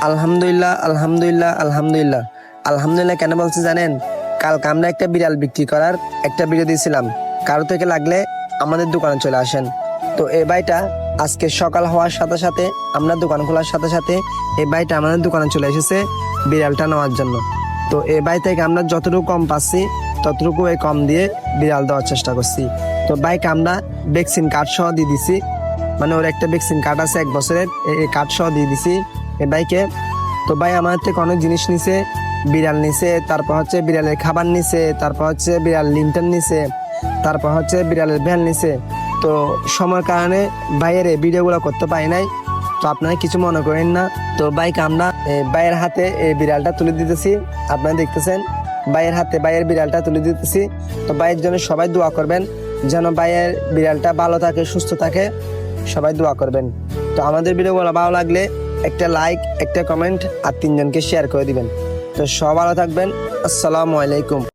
আলহামদুলিল্লাহ আলহামদুলিল্লাহ আলহামদুলিল্লাহ আলহামদুলিল্লাহ কেন বলছি জানেন? কালকে আমরা একটা বিড়াল বিক্রি করার একটা ভিডিও দিয়েছিলাম। কারো থেকে লাগলে আমাদের দোকানে চলে আসেন। তো এই ভাইটা আজকে সকাল হওয়ার সাথে সাথে, আমরা দোকান খোলার সাথে সাথে এই ভাইটা আমাদের দোকানে চলে এসেছে বিড়ালটা নেওয়ার জন্য। তো এই ভাই থেকে আমরা যতটুকু কম পাচ্ছি ততটুকু এই কম দিয়ে বিড়াল দেওয়ার চেষ্টা করছি। তো বাইকে আমরা ভ্যাকসিন কার্ড সহ দিয়ে দিছি, মানে ওর একটা ভ্যাকসিন কার্ড আছে 1 বছরের, এই কার্ড সহ দিয়ে দিছি এই বাইকে। তো ভাই আমাদের থেকে অনেক জিনিস নিছে, বিড়াল নিছে, তারপর হচ্ছে বিড়ালের খাবার নিছে, তারপর হচ্ছে বিড়াল লিন্টার নিছে, তারপর হচ্ছে বিড়ালের ভ্যান নিছে। তো সময়ের কারণে ভাইয়ের এই ভিডিওগুলো করতে পারি নাই, তো আপনারা কিছু মনে করেন না। তো বাইক আমরা ভাইয়ের হাতে এই বিড়ালটা তুলে দিতেছি, আপনারা দেখতেছেন ভাইয়ের হাতে ভাইয়ের বিড়ালটা তুলে দিতেছি। তো ভাইয়ের জন্য সবাই দোয়া করবেন, যেন ভাইয়ের বিড়ালটা ভালো থাকে, সুস্থ থাকে, সবাই দোয়া করবেন। তো আমাদের ভিডিওগুলো ভালো লাগলে একটা লাইক, একটা কমেন্ট আর 3 জনকে শেয়ার করে দিবেন। তো সব ভালো থাকবেন। আসসালামু আলাইকুম।